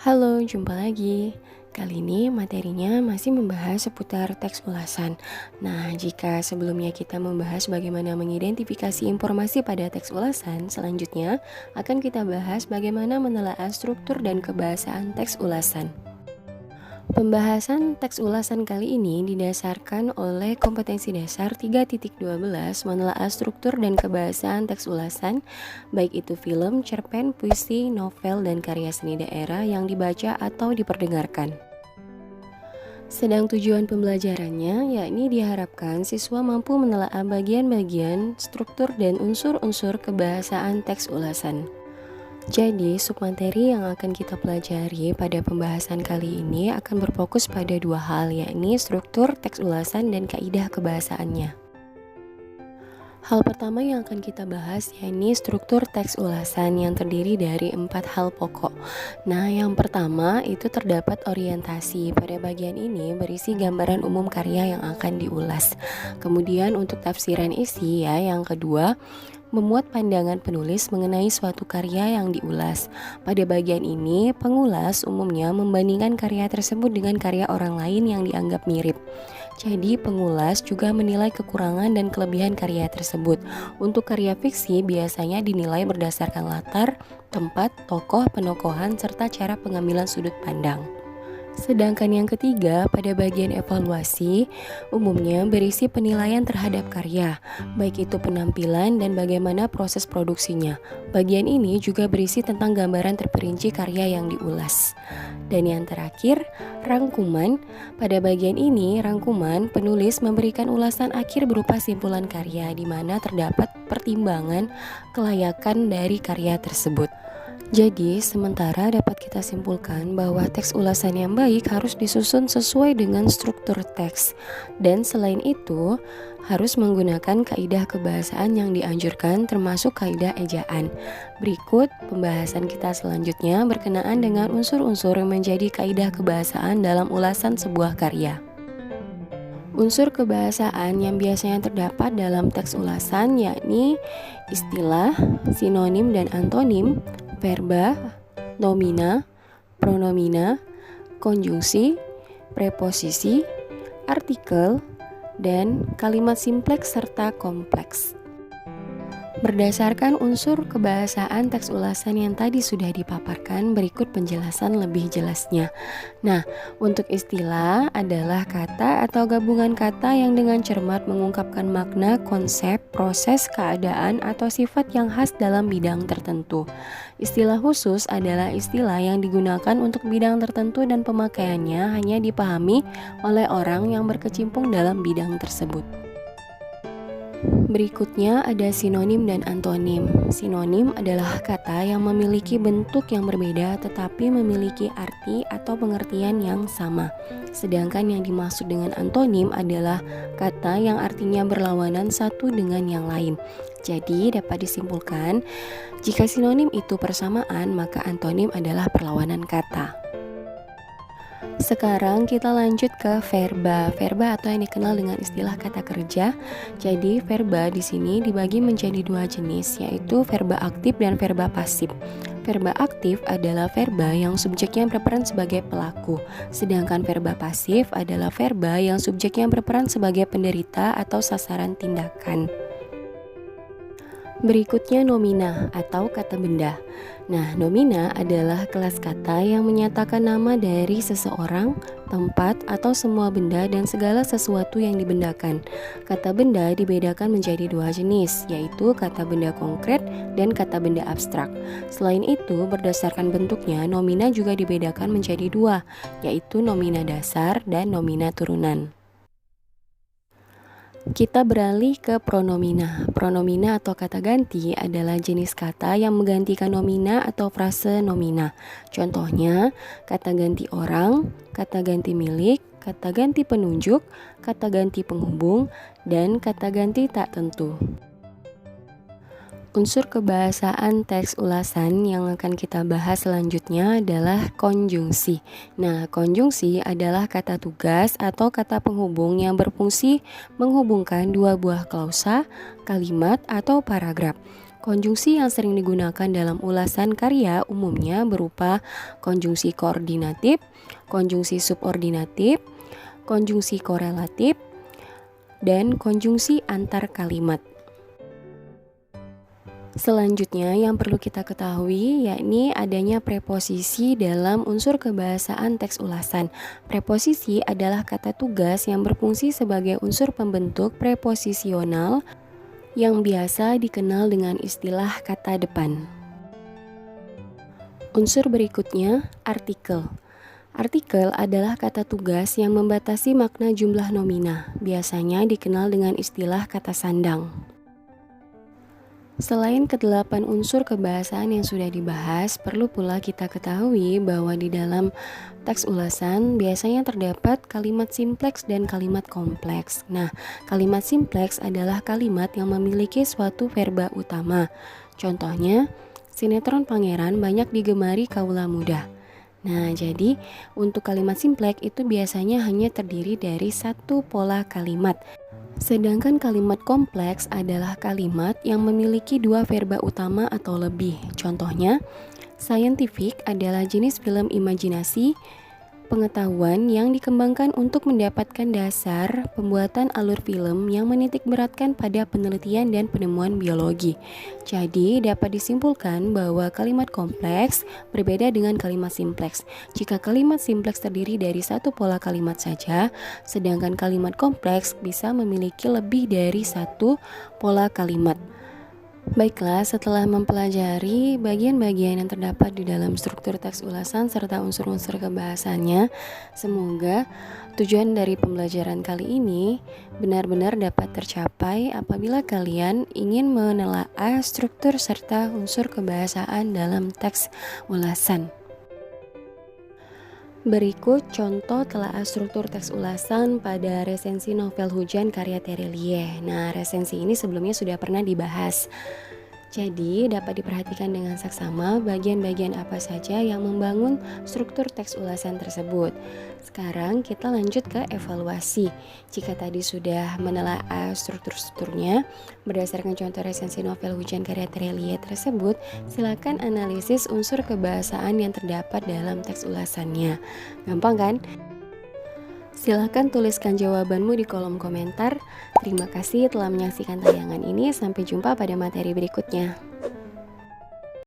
Halo, jumpa lagi. Kali ini materinya masih membahas seputar teks ulasan. Nah, jika sebelumnya kita membahas bagaimana mengidentifikasi informasi pada teks ulasan, selanjutnya akan kita bahas bagaimana menelaah struktur dan kebahasaan teks ulasan. Pembahasan teks ulasan kali ini didasarkan oleh kompetensi dasar 3.12 menelaah struktur dan kebahasaan teks ulasan, baik itu film, cerpen, puisi, novel, dan karya seni daerah yang dibaca atau diperdengarkan. Sedang tujuan pembelajarannya yakni diharapkan siswa mampu menelaah bagian-bagian, struktur, dan unsur-unsur kebahasaan teks ulasan. Jadi, submateri yang akan kita pelajari pada pembahasan kali ini akan berfokus pada dua hal, yakni struktur teks ulasan dan kaidah kebahasaannya. Hal pertama yang akan kita bahas yakni struktur teks ulasan yang terdiri dari 4 hal pokok. Nah, yang pertama itu terdapat orientasi. Pada bagian ini berisi gambaran umum karya yang akan diulas. Kemudian untuk tafsiran isi yang kedua, memuat pandangan penulis mengenai suatu karya yang diulas. Pada bagian ini, pengulas umumnya membandingkan karya tersebut dengan karya orang lain yang dianggap mirip. Jadi, pengulas juga menilai kekurangan dan kelebihan karya tersebut. Untuk karya fiksi biasanya dinilai berdasarkan latar, tempat, tokoh, penokohan, serta cara pengambilan sudut pandang. Sedangkan yang ketiga, pada bagian evaluasi, umumnya berisi penilaian terhadap karya, baik itu penampilan dan bagaimana proses produksinya. Bagian ini juga berisi tentang gambaran terperinci karya yang diulas. Dan yang terakhir, rangkuman. Pada bagian ini, rangkuman penulis memberikan ulasan akhir berupa simpulan karya, di mana terdapat pertimbangan kelayakan dari karya tersebut. Jadi, sementara dapat kita simpulkan bahwa teks ulasan yang baik harus disusun sesuai dengan struktur teks. Dan selain itu, harus menggunakan kaidah kebahasaan yang dianjurkan termasuk kaidah ejaan. Berikut pembahasan kita selanjutnya berkenaan dengan unsur-unsur yang menjadi kaidah kebahasaan dalam ulasan sebuah karya. Unsur kebahasaan yang biasanya terdapat dalam teks ulasan yakni istilah, sinonim dan antonim, verba, nomina, pronomina, konjungsi, preposisi, artikel, dan kalimat simpleks serta kompleks. Berdasarkan unsur kebahasaan teks ulasan yang tadi sudah dipaparkan, berikut penjelasan lebih jelasnya. Nah, untuk istilah adalah kata atau gabungan kata yang dengan cermat mengungkapkan makna, konsep, proses, keadaan, atau sifat yang khas dalam bidang tertentu. Istilah khusus adalah istilah yang digunakan untuk bidang tertentu dan pemakaiannya hanya dipahami oleh orang yang berkecimpung dalam bidang tersebut. Berikutnya ada sinonim dan antonim. Sinonim adalah kata yang memiliki bentuk yang berbeda tetapi memiliki arti atau pengertian yang sama. Sedangkan yang dimaksud dengan antonim adalah kata yang artinya berlawanan satu dengan yang lain. Jadi dapat disimpulkan, jika sinonim itu persamaan, maka antonim adalah perlawanan kata. Sekarang kita lanjut ke verba. Verba atau yang dikenal dengan istilah kata kerja. Jadi verba di sini dibagi menjadi dua jenis, yaitu verba aktif dan verba pasif. Verba aktif adalah verba yang subjeknya berperan sebagai pelaku, sedangkan verba pasif adalah verba yang subjeknya berperan sebagai penderita atau sasaran tindakan. Berikutnya nomina atau kata benda. Nah, nomina adalah kelas kata yang menyatakan nama dari seseorang, tempat, atau semua benda dan segala sesuatu yang dibendakan. Kata benda dibedakan menjadi dua jenis, yaitu kata benda konkret dan kata benda abstrak. Selain itu, berdasarkan bentuknya, nomina juga dibedakan menjadi dua, yaitu nomina dasar dan nomina turunan. Kita beralih ke pronomina. Pronomina atau kata ganti adalah jenis kata yang menggantikan nomina atau frase nomina. Contohnya, kata ganti orang, kata ganti milik, kata ganti penunjuk, kata ganti penghubung, dan kata ganti tak tentu. Unsur kebahasaan teks ulasan yang akan kita bahas selanjutnya adalah konjungsi. Nah, konjungsi adalah kata tugas atau kata penghubung yang berfungsi menghubungkan dua buah klausa, kalimat, atau paragraf. Konjungsi yang sering digunakan dalam ulasan karya umumnya berupa konjungsi koordinatif, konjungsi subordinatif, konjungsi korelatif, dan konjungsi antar kalimat. Selanjutnya yang perlu kita ketahui yakni adanya preposisi dalam unsur kebahasaan teks ulasan. Preposisi adalah kata tugas yang berfungsi sebagai unsur pembentuk preposisional yang biasa dikenal dengan istilah kata depan. Unsur berikutnya, artikel. Artikel adalah kata tugas yang membatasi makna jumlah nomina, biasanya dikenal dengan istilah kata sandang. Selain kedelapan unsur kebahasaan yang sudah dibahas, perlu pula kita ketahui bahwa di dalam teks ulasan biasanya terdapat kalimat simpleks dan kalimat kompleks. Nah, kalimat simpleks adalah kalimat yang memiliki suatu verba utama. Contohnya, sinetron Pangeran banyak digemari kaula muda. Nah, jadi untuk kalimat simpleks itu biasanya hanya terdiri dari satu pola kalimat. Sedangkan kalimat kompleks adalah kalimat yang memiliki dua verba utama atau lebih. Contohnya, scientific adalah jenis film imajinasi pengetahuan yang dikembangkan untuk mendapatkan dasar pembuatan alur film yang menitik beratkan pada penelitian dan penemuan biologi. Jadi, dapat disimpulkan bahwa kalimat kompleks berbeda dengan kalimat simpleks. Jika kalimat simpleks terdiri dari satu pola kalimat saja, sedangkan kalimat kompleks bisa memiliki lebih dari satu pola kalimat. Baiklah, setelah mempelajari bagian-bagian yang terdapat di dalam struktur teks ulasan serta unsur-unsur kebahasannya, semoga tujuan dari pembelajaran kali ini benar-benar dapat tercapai apabila kalian ingin menelaah struktur serta unsur kebahasaan dalam teks ulasan. Berikut contoh telaah struktur teks ulasan pada resensi novel Hujan karya Terelie. Nah, resensi ini sebelumnya sudah pernah dibahas. Jadi, dapat diperhatikan dengan saksama bagian-bagian apa saja yang membangun struktur teks ulasan tersebut. Sekarang kita lanjut ke evaluasi. Jika tadi sudah menelaah struktur-strukturnya, berdasarkan contoh resensi novel Hujan karya Terelie tersebut, silakan analisis unsur kebahasaan yang terdapat dalam teks ulasannya. Gampang kan? Silakan tuliskan jawabanmu di kolom komentar. Terima kasih telah menyaksikan tayangan ini. Sampai jumpa pada materi berikutnya.